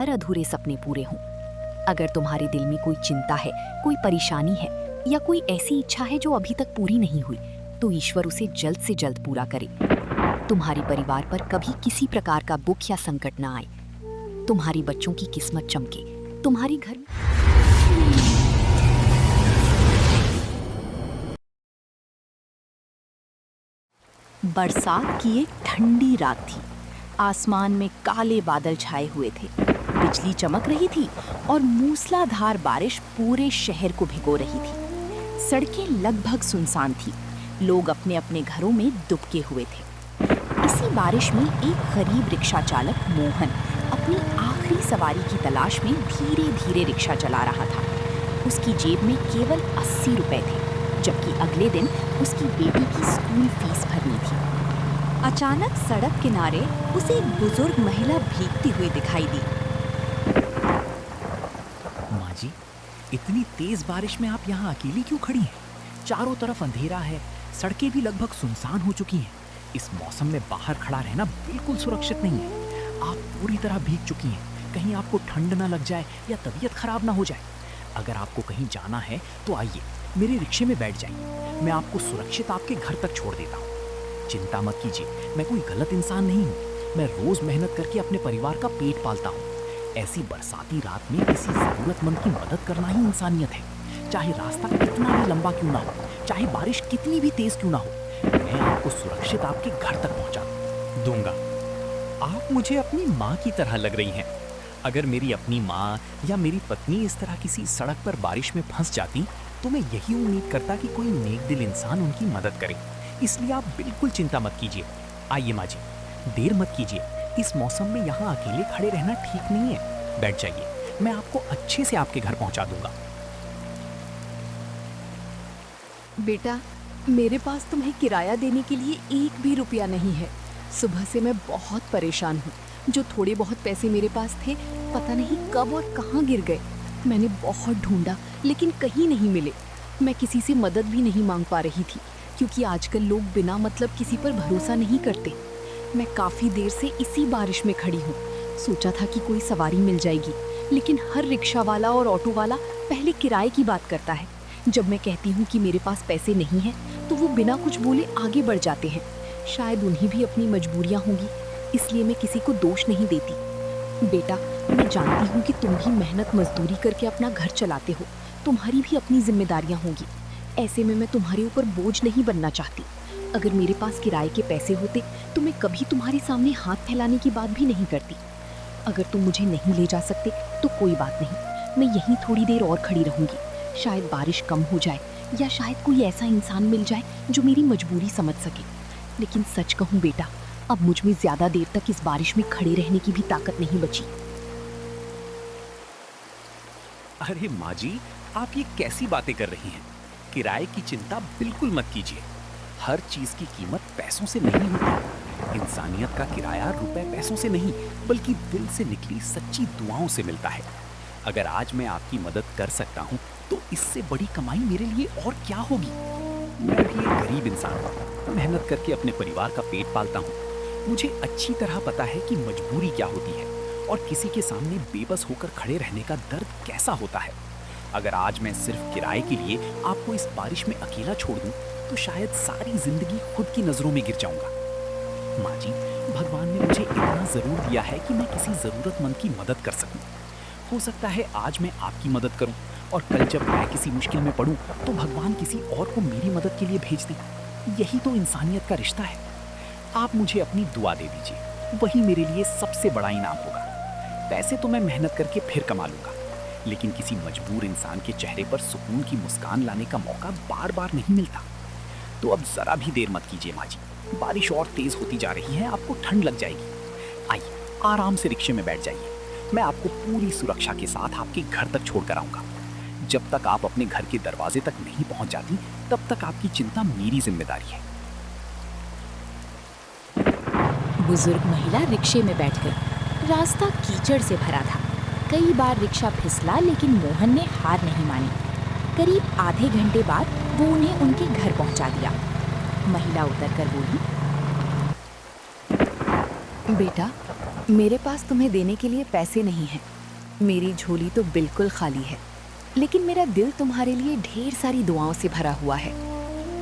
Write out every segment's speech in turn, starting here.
हर अधूरे सपने पूरे हों। अगर तुम्हारे दिल में कोई चिंता है, कोई परेशानी है या कोई ऐसी इच्छा है जो अभी तक पूरी नहीं हुई, तो ईश्वर उसे जल्द से जल्द पूरा करे। तुम्हारे परिवार पर कभी किसी प्रकार का दुख या संकट ना आए, तुम्हारी बच्चों की किस्मत चमके, तुम्हारी घर बरसात की एक ठंडी रात थी। आसमान में काले बादल छाए हुए थे, बिजली चमक रही थी और मूसलाधार बारिश पूरे शहर को भिगो रही थी। सड़कें लगभग सुनसान थी, लोग अपने अपने घरों में दुबके हुए थे। इसी बारिश में एक गरीब रिक्शा चालक मोहन अपनी आखिरी सवारी की तलाश में धीरे धीरे रिक्शा चला रहा था। उसकी जेब में केवल 80 रुपए थे, जबकि अगले दिन उसकी बेटी की स्कूल फीस भरनी थी। अचानक सड़क किनारे उसे एक बुजुर्ग महिला भीगती हुई दिखाई दी। माँ जी, इतनी तेज बारिश में आप यहाँ अकेली क्यों खड़ी हैं? चारों तरफ अंधेरा है, सड़कें भी लगभग सुनसान हो चुकी हैं। इस मौसम में बाहर खड़ा रहना बिल्कुल सुरक्षित नहीं है। आप पूरी तरह भीग चुकी हैं, कहीं आपको ठंड ना लग जाए या तबीयत खराब ना हो जाए। अगर आपको कहीं जाना है तो आइए, मेरे रिक्शे में बैठ जाइए, मैं आपको सुरक्षित आपके घर तक छोड़ देता हूँ। चिंता मत कीजिए, मैं कोई गलत इंसान नहीं हूँ। मैं रोज मेहनत करके अपने परिवार का पेट पालता हूँ। ऐसी बरसाती रात में किसी जरूरतमंद की मदद करना ही इंसानियत है। चाहे रास्ता कितना भी लंबा क्यों ना हो, चाहे बारिश कितनी भी तेज क्यों ना हो, मैं आपको सुरक्षित आपके घर तक पहुँचा दूंगा। आप मुझे अपनी माँ की तरह लग रही हैं। अगर मेरी अपनी माँ या मेरी पत्नी इस तरह किसी सड़क पर बारिश में फंस जाती तो मैं यही उम्मीद करता कि कोई नेक दिल इंसान उनकी मदद करे। इसलिए आप बिल्कुल चिंता मत कीजिए। आइए माँ जी, देर मत कीजिए, इस मौसम में यहाँ अकेले खड़े रहना ठीक नहीं है। बैठ जाइए, मैं आपको अच्छे से आपके घर पहुँचा दूंगा। बेटा, मेरे पास तुम्हें किराया देने के लिए एक भी रुपया नहीं है। सुबह से मैं बहुत परेशान हूँ। जो थोड़े बहुत पैसे मेरे पास थे, पता नहीं कब और कहाँ गिर गए। मैंने बहुत ढूंढा, लेकिन कहीं नहीं मिले। मैं किसी से मदद भी नहीं मांग पा रही थी, क्योंकि आजकल लोग बिना मतलब किसी पर भरोसा नहीं करते। मैं काफ़ी देर से इसी बारिश में खड़ी हूँ। सोचा था कि कोई सवारी मिल जाएगी, लेकिन हर रिक्शा वाला और ऑटो वाला पहले किराए की बात करता है। जब मैं कहती हूँ कि मेरे पास पैसे नहीं हैं, तो वो बिना कुछ बोले आगे बढ़ जाते हैं। शायद उन्हें भी अपनी मजबूरियाँ होंगी, इसलिए मैं किसी को दोष नहीं देती। बेटा, मैं जानती हूँ कि तुम भी मेहनत मजदूरी करके अपना घर चलाते हो, तुम्हारी भी अपनी जिम्मेदारियाँ होंगी। ऐसे में मैं तुम्हारे ऊपर बोझ नहीं बनना चाहती। अगर मेरे पास किराए के पैसे होते तो मैं कभी तुम्हारे सामने हाथ फैलाने की बात भी नहीं करती। अगर तुम मुझे नहीं ले जा सकते तो कोई बात नहीं, मैं यहीं थोड़ी देर और खड़ी रहूँगी। शायद बारिश कम हो जाए या शायद कोई ऐसा इंसान मिल जाए जो मेरी मजबूरी समझ सके। लेकिन सच कहूँ बेटा, अब मुझ में ज़्यादा देर तक इस बारिश में खड़े रहने की भी ताकत नहीं बची। अरे माँ जी, आप ये कैसी बातें कर रही हैं? किराए की चिंता बिल्कुल मत कीजिए। हर चीज की कीमत पैसों से नहीं होती। इंसानियत का किराया रुपए पैसों से नहीं, बल्कि दिल से निकली सच्ची दुआओं से मिलता है। अगर आज मैं आपकी मदद कर सकता हूँ तो इससे बड़ी कमाई मेरे लिए और क्या होगी। मैं भी एक गरीब इंसान हूँ, मेहनत करके अपने परिवार का पेट पालता हूँ। मुझे अच्छी तरह पता है कि मजबूरी क्या होती है और किसी के सामने बेबस होकर खड़े रहने का दर्द कैसा होता है। अगर आज मैं सिर्फ किराए के लिए आपको इस बारिश में अकेला छोड़ दूं, तो शायद सारी जिंदगी खुद की नजरों में गिर जाऊंगा। माँ जी, भगवान ने मुझे इतना जरूर दिया है कि मैं किसी जरूरतमंद की मदद कर सकूं। हो सकता है आज मैं आपकी मदद करूं और कल जब मैं किसी मुश्किल में पड़ूं तो भगवान किसी और को मेरी मदद के लिए भेज दे। यही तो इंसानियत का रिश्ता है। आप मुझे अपनी दुआ दे दीजिए, वही मेरे लिए सबसे बड़ा इनाम होगा। पैसे तो मैं मेहनत करके फिर कमा लूंगा, लेकिन किसी मजबूर इंसान के चेहरे पर सुकून की मुस्कान लाने का मौका बार बार नहीं मिलता। तो अब जरा भी देर मत कीजिए माँ जी, बारिश और तेज होती जा रही है, आपको ठंड लग जाएगी। आइए, आराम से रिक्शे में बैठ जाइए, मैं आपको पूरी सुरक्षा के साथ आपके घर तक छोड़ कर आऊंगा। जब तक आप अपने घर के दरवाजे तक नहीं पहुंच जाती, तब तक आपकी चिंता मेरी जिम्मेदारी है। बुजुर्ग महिला रिक्शे में बैठ गई। रास्ता कीचड़ से भरा था। कई बार रिक्शा फिसला, लेकिन मोहन ने हार नहीं मानी। करीब आधे घंटे बाद वो उन्हें उनके घर पहुंचा दिया। महिला उतरकर बोली, बेटा, मेरे पास तुम्हें देने के लिए पैसे नहीं हैं। मेरी झोली तो बिल्कुल खाली है, लेकिन मेरा दिल तुम्हारे लिए ढेर सारी दुआओं से भरा हुआ है।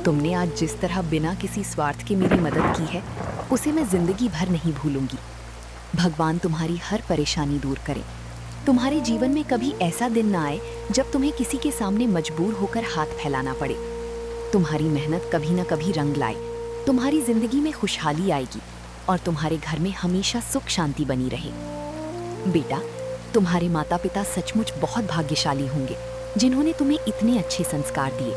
तुमने आज जिस तरह बिना किसी स्वार्थ के मेरी मदद की है, उसे मैं जिंदगी भर नहीं भूलूंगी। भगवान तुम्हारी हर परेशानी दूर करे। तुम्हारे जीवन में कभी ऐसा दिन ना आए जब तुम्हें किसी के सामने मजबूर होकर हाथ फैलाना पड़े। तुम्हारी मेहनत कभी ना कभी रंग लाए। तुम्हारी जिंदगी में खुशहाली आएगी और तुम्हारे घर में हमेशा सुख शांति बनी रहे। बेटा, तुम्हारे माता पिता सचमुच बहुत भाग्यशाली होंगे जिन्होंने तुम्हें इतने अच्छे संस्कार दिए।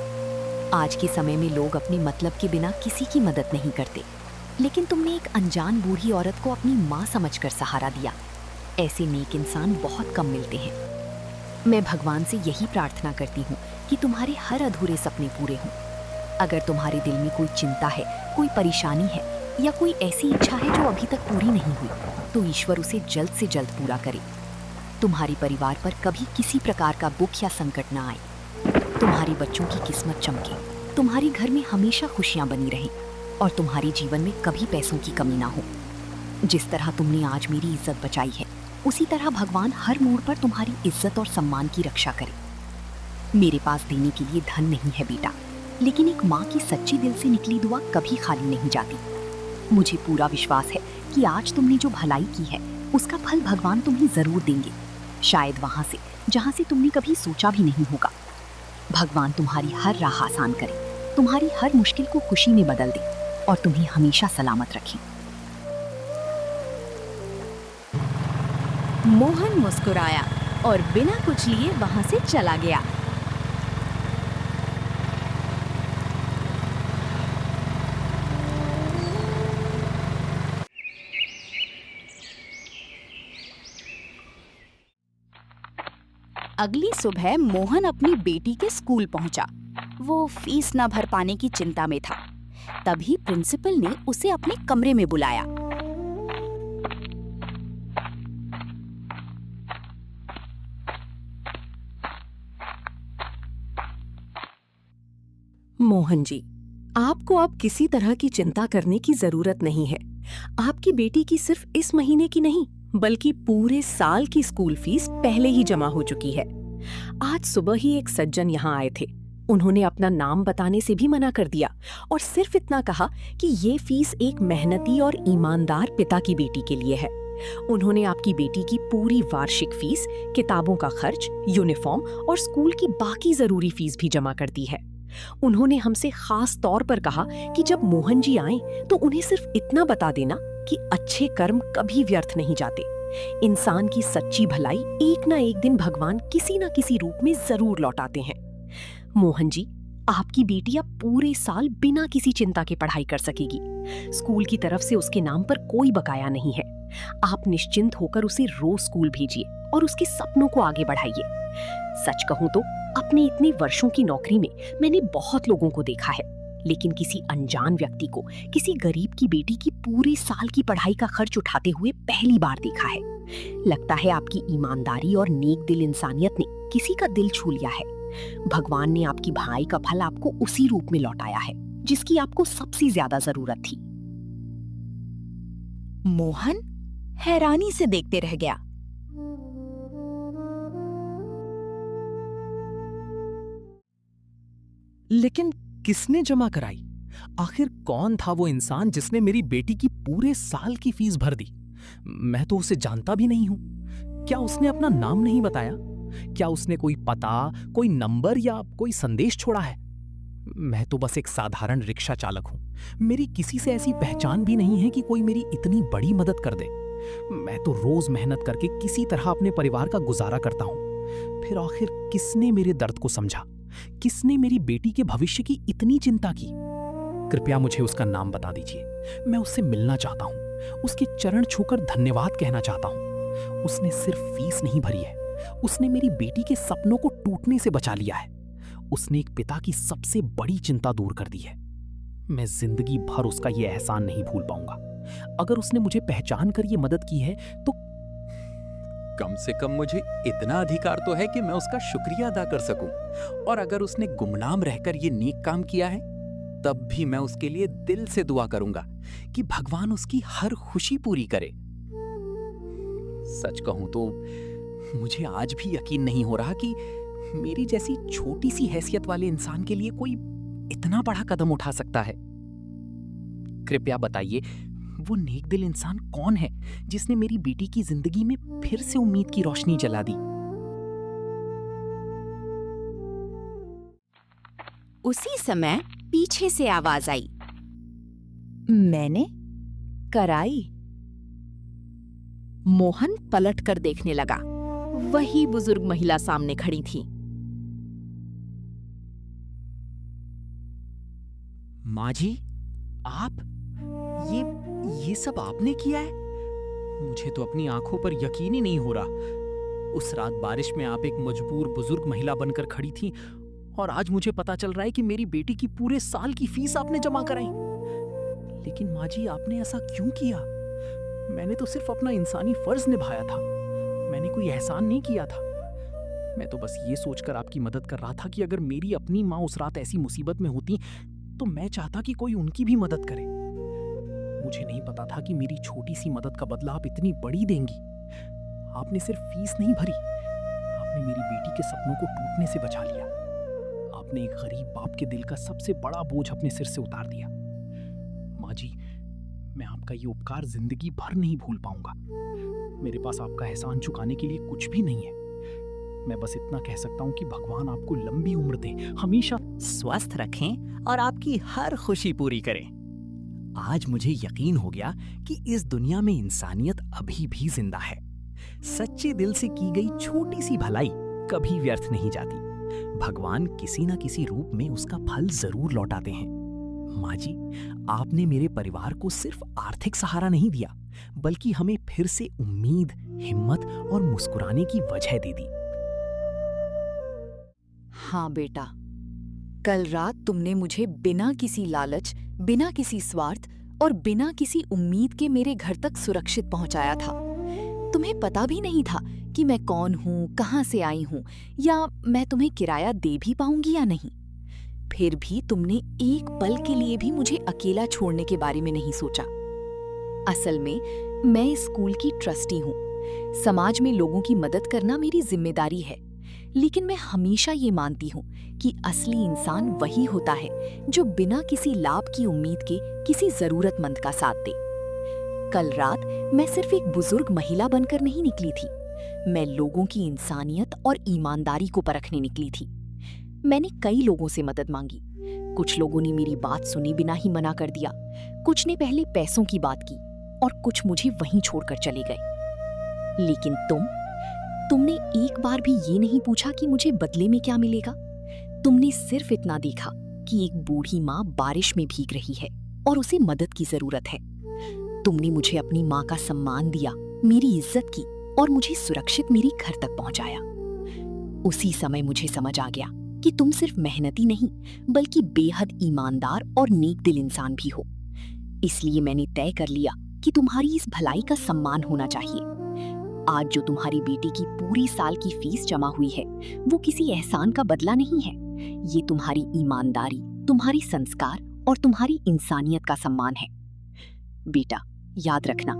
आज के समय में लोग अपने मतलब के बिना किसी की मदद नहीं करते, लेकिन तुमने एक अनजान बूढ़ी औरत को अपनी माँ समझकर सहारा दिया। ऐसे नेक इंसान बहुत कम मिलते हैं। मैं भगवान से यही प्रार्थना करती हूँ कि तुम्हारे हर अधूरे सपने पूरे हों। अगर तुम्हारे दिल में कोई चिंता है, कोई परेशानी है या कोई ऐसी इच्छा है जो अभी तक पूरी नहीं हुई, तो ईश्वर उसे जल्द से जल्द पूरा करे। तुम्हारे परिवार पर कभी किसी प्रकार का दुख या संकट ना आए। तुम्हारे बच्चों की किस्मत चमके, तुम्हारे घर में हमेशा खुशियां बनी रहें और तुम्हारे जीवन में कभी पैसों की कमी ना हो। जिस तरह तुमने आज मेरी इज्जत बचाई है, उसी तरह भगवान हर मोड़ पर तुम्हारी इज्जत और सम्मान की रक्षा करे। मेरे पास देने के लिए धन नहीं है बेटा, लेकिन एक माँ की सच्ची दिल से निकली दुआ कभी खाली नहीं जाती। मुझे पूरा विश्वास है कि आज तुमने जो भलाई की है, उसका फल भगवान तुम्हें जरूर देंगे, शायद वहां से जहां से तुमने कभी सोचा भी नहीं होगा। भगवान तुम्हारी हर राह आसान करे, तुम्हारी हर मुश्किल को खुशी में बदल दे और तुम्हें हमेशा सलामत रखे। मोहन मुस्कुराया और बिना कुछ लिए वहां से चला गया। अगली सुबह मोहन अपनी बेटी के स्कूल पहुंचा। वो फीस न भर पाने की चिंता में था। तभी प्रिंसिपल ने उसे अपने कमरे में बुलाया। मोहन जी, आपको अब किसी तरह की चिंता करने की जरूरत नहीं है। आपकी बेटी की सिर्फ इस महीने की नहीं, बल्कि पूरे साल की स्कूल फीस पहले ही जमा हो चुकी है। आज सुबह ही एक सज्जन यहाँ आए थे। उन्होंने अपना नाम बताने से भी मना कर दिया और सिर्फ इतना कहा कि ये फीस एक मेहनती और ईमानदार पिता की बेटी के लिए है। उन्होंने आपकी बेटी की पूरी वार्षिक फीस, किताबों का खर्च, यूनिफॉर्म और स्कूल की बाकी जरूरी फीस भी जमा कर दी है। उन्होंने हमसे खास तौर पर कहा कि जब मोहन जी आएं तो उन्हें सिर्फ इतना बता देना कि अच्छे कर्म कभी व्यर्थ नहीं जाते। इंसान की सच्ची भलाई एक ना एक दिन भगवान किसी ना किसी रूप में जरूर लौटाते हैं। मोहन जी, आपकी बेटी अब पूरे साल बिना किसी चिंता के पढ़ाई कर सकेगी। स्कूल की तरफ से उसके नाम पर कोई बकाया नहीं है। आप निश्चिंत होकर उसे रोज स्कूल भेजिए और उसके सपनों को आगे बढ़ाइए। सच कहूं तो अपने इतने वर्षों की नौकरी में मैंने बहुत लोगों को देखा है, लेकिन किसी अनजान व्यक्ति को किसी गरीब की बेटी की पूरे साल की पढ़ाई का खर्च उठाते हुए पहली बार देखा है। लगता है आपकी ईमानदारी और नेक दिल इंसानियत ने किसी का दिल छू लिया है। भगवान ने आपकी भलाई का फल आपको उसी रूप में लौटाया है जिसकी आपको सबसे ज्यादा जरूरत थी। मोहन हैरानी से देखते रह गया। लेकिन किसने जमा कराई? आखिर कौन था वो इंसान जिसने मेरी बेटी की पूरे साल की फीस भर दी? मैं तो उसे जानता भी नहीं हूं। क्या उसने अपना नाम नहीं बताया? क्या उसने कोई पता, कोई नंबर या कोई संदेश छोड़ा है? मैं तो बस एक साधारण रिक्शा चालक हूं। मेरी किसी से ऐसी पहचान भी नहीं है कि कोई मेरी इतनी बड़ी मदद कर दे। मैं तो रोज मेहनत करके किसी तरह अपने परिवार का गुजारा करता हूं। फिर आखिर किसने मेरे दर्द को समझा? किसने मेरी बेटी के भविष्य की इतनी चिंता की? कृपया मुझे उसका नाम बता दीजिए। मैं उससे मिलना चाहता हूं, उसके चरण छूकर धन्यवाद कहना चाहता हूं। उसने सिर्फ फीस नहीं भरी है, उसने मेरी बेटी के सपनों को टूटने से बचा लिया है। उसने एक पिता की सबसे बड़ी चिंता दूर कर दी है। मैं जिंदगी भर उसका यह एहसान नहीं भूल पाऊंगा। अगर उसने मुझे पहचान कर ये मदद की है तो कम से कम मुझे इतना अधिकार तो है कि मैं उसका शुक्रिया अदा कर सकूं। और अगर उसने गुमनाम रहकर ये नेक काम किया है, तब भी मैं उसके लिए दिल से दुआ करूंगा कि भगवान उसकी हर खुशी पूरी करे। सच कहूं तो मुझे आज भी यकीन नहीं हो रहा कि मेरी जैसी छोटी सी हैसियत वाले इंसान के लिए कोई इतना बड़ा कदम उठा सकता है। कृपया बताइए, वो नेक दिल इंसान कौन है जिसने मेरी बेटी की जिंदगी में फिर से उम्मीद की रोशनी जला दी? उसी समय पीछे से आवाज आई, मैंने कराई। मोहन पलट कर देखने लगा। वही बुजुर्ग महिला सामने खड़ी थी। माँ जी, आप ये सब आपने किया है? मुझे तो अपनी आंखों पर यकीन ही नहीं हो रहा। उस रात बारिश में आप एक मजबूर बुजुर्ग महिला बनकर खड़ी थी और आज मुझे पता चल रहा है कि मेरी बेटी की पूरे साल की फीस आपने जमा कराई। लेकिन माँ जी, आपने ऐसा क्यों किया? मैंने तो सिर्फ अपना इंसानी फर्ज निभाया था। मैंने कोई एहसान नहीं किया था। मैं तो बस ये सोचकर आपकी मदद कर रहा था कि अगर मेरी अपनी माँ उस रात ऐसी मुसीबत में होती तो मैं चाहता कि कोई उनकी भी मदद करे। मुझे नहीं पता था कि मेरी छोटी सी मदद का बदला आप इतनी बड़ी देंगी। आपने सिर्फ फीस नहीं भरी, आपने मेरी बेटी के सपनों को टूटने से बचा लिया। आपने एक गरीब बाप के दिल का सबसे बड़ा बोझ अपने सिर से उतार दिया। माँ जी, मैं आपका ये उपकार जिंदगी भर नहीं भूल पाऊंगा। मेरे पास आपका एहसान चुकाने के लिए कुछ भी नहीं है। मैं बस इतना कह सकता हूँ कि भगवान आपको लंबी उम्र दे, हमेशा स्वस्थ रखें और आपकी हर खुशी पूरी करें। आज मुझे यकीन हो गया कि इस दुनिया में इंसानियत अभी भी जिंदा है। सच्चे दिल से की गई छोटी सी भलाई कभी व्यर्थ नहीं जाती। भगवान किसी न किसी रूप में उसका फल जरूर लौटाते हैं। माँ जी, आपने मेरे परिवार को सिर्फ आर्थिक सहारा नहीं दिया, बल्कि हमें फिर से उम्मीद, हिम्मत और मुस्कुराने की वजह दे दी। हाँ बेटा, कल रात तुमने मुझे बिना किसी लालच, बिना किसी स्वार्थ और बिना किसी उम्मीद के मेरे घर तक सुरक्षित पहुंचाया था। तुम्हें पता भी नहीं था कि मैं कौन हूँ, कहाँ से आई हूँ, या मैं तुम्हें किराया दे भी पाऊंगी या नहीं। फिर भी तुमने एक पल के लिए भी मुझे अकेला छोड़ने के बारे में नहीं सोचा। असल में मैं इस स्कूल की ट्रस्टी हूँ। समाज में लोगों की मदद करना मेरी जिम्मेदारी है, लेकिन मैं हमेशा ये मानती हूँ कि असली इंसान वही होता है जो बिना किसी लाभ की उम्मीद के किसी जरूरतमंद का साथ दे। कल रात मैं सिर्फ एक बुजुर्ग महिला बनकर नहीं निकली थी, मैं लोगों की इंसानियत और ईमानदारी को परखने निकली थी। मैंने कई लोगों से मदद मांगी। कुछ लोगों ने मेरी बात सुनी बिना ही मना कर दिया, कुछ ने पहले पैसों की बात की और कुछ मुझे वहीं छोड़कर चले गए। लेकिन तुमने एक बार भी ये नहीं पूछा कि मुझे बदले में क्या मिलेगा। तुमने सिर्फ इतना देखा कि एक बूढ़ी माँ बारिश में भीग रही है और उसे मदद की जरूरत है। तुमने मुझे अपनी माँ का सम्मान दिया, मेरी इज्जत की और मुझे सुरक्षित मेरे घर तक पहुंचाया। उसी समय मुझे समझ आ गया कि तुम सिर्फ मेहनती नहीं, बल्कि बेहद ईमानदार और नेक दिल इंसान भी हो। इसलिए मैंने तय कर लिया कि तुम्हारी इस भलाई का सम्मान होना चाहिए। आज जो तुम्हारी बेटी की पूरी साल की फीस जमा हुई है, वो किसी एहसान का बदला नहीं है। ये तुम्हारी ईमानदारी, तुम्हारी संस्कार और तुम्हारी इंसानियत का सम्मान है। बेटा, याद रखना,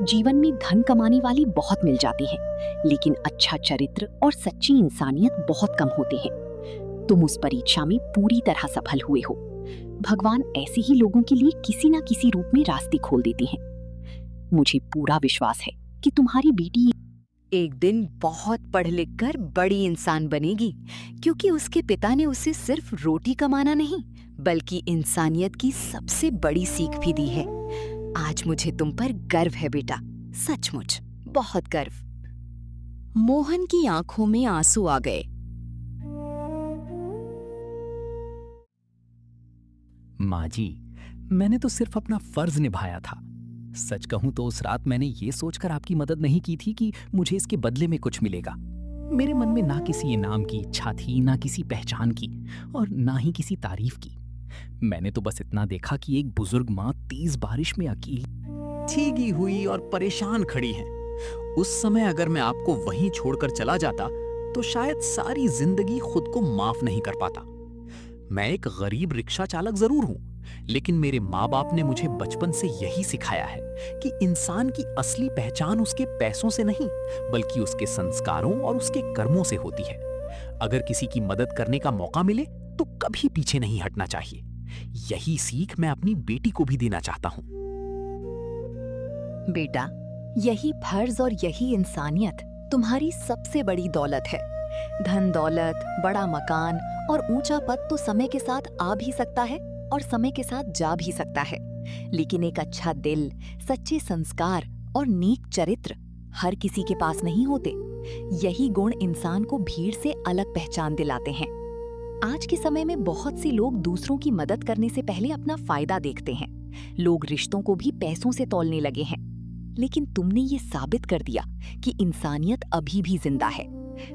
जीवन में धन कमाने वाले बहुत मिल जाते हैं, लेकिन अच्छा चरित्र और सच्ची इंसानियत बहुत कम होते हैं। तुम उस परीक्षा में पूरी तरह सफल हुए हो। भगवान ऐसे ही लोगों के लिए किसी न किसी रूप में रास्ते खोल देते हैं। मुझे पूरा विश्वास है कि तुम्हारी बेटी एक दिन बहुत पढ़ लिख कर बड़ी इंसान बनेगी, क्योंकि उसके पिता ने उसे सिर्फ रोटी कमाना नहीं, बल्कि इंसानियत की सबसे बड़ी सीख भी दी है। आज मुझे तुम पर गर्व है बेटा, सचमुच बहुत गर्व। मोहन की आंखों में आंसू आ गए। माँ जी, मैंने तो सिर्फ अपना फर्ज निभाया था। सच कहूं तो उस रात मैंने ये सोचकर आपकी मदद नहीं की थी कि मुझे इसके बदले में कुछ मिलेगा। मेरे मन में ना किसी इनाम की इच्छा थी, ना किसी पहचान की और ना ही किसी तारीफ की। मैंने तो बस इतना देखा कि एक बुजुर्ग माँ तेज बारिश में अकेली भीगी हुई और परेशान खड़ी है। उस समय अगर मैं आपको वहीं छोड़कर चला जाता तो शायद सारी जिंदगी खुद को माफ नहीं कर पाता। मैं एक गरीब रिक्शा चालक जरूर हूं, लेकिन मेरे माँ बाप ने मुझे बचपन से यही सिखाया है कि इंसान की असली पहचान उसके पैसों से नहीं, बल्कि उसके संस्कारों और उसके कर्मों से होती है। अगर किसी की मदद करने का मौका मिले तो कभी पीछे नहीं हटना चाहिए। यही सीख मैं अपनी बेटी को भी देना चाहता हूँ। बेटा, यही फर्ज और यही इंसानियत तुम्हारी सबसे बड़ी दौलत है। धन दौलत, बड़ा मकान और ऊंचा पद तो समय के साथ आ भी सकता है और समय के साथ जा भी सकता है, लेकिन एक अच्छा दिल, सच्चे संस्कार और नेक चरित्र हर किसी के पास नहीं होते। यही गुण इंसान को भीड़ से अलग पहचान दिलाते हैं। आज के समय में बहुत से लोग दूसरों की मदद करने से पहले अपना फायदा देखते हैं। लोग रिश्तों को भी पैसों से तौलने लगे हैं, लेकिन तुमने ये साबित कर दिया कि इंसानियत अभी भी जिंदा है।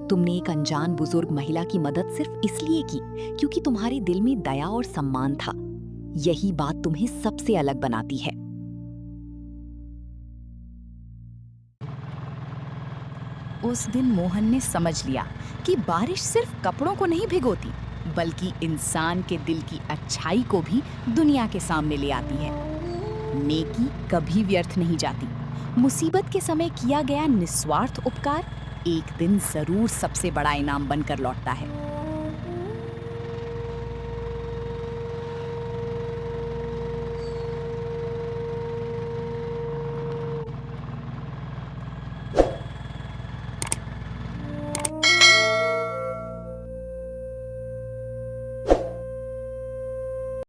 तुमने एक अनजान बुजुर्ग महिला की मदद सिर्फ इसलिए की क्योंकि तुम्हारे दिल में दया और सम्मान था। यही बात तुम्हें सबसे अलग बनाती है। उस दिन मोहन ने समझ लिया कि बारिश सिर्फ कपड़ों को नहीं भिगोती, बल्कि इंसान के दिल की अच्छाई को भी दुनिया के सामने ले आती है। नेकी कभी व्यर्थ नहीं जाती। मुसीबत के समय किया गया निस्वार्थ उपकार एक दिन जरूर सबसे बड़ा इनाम बनकर लौटता है।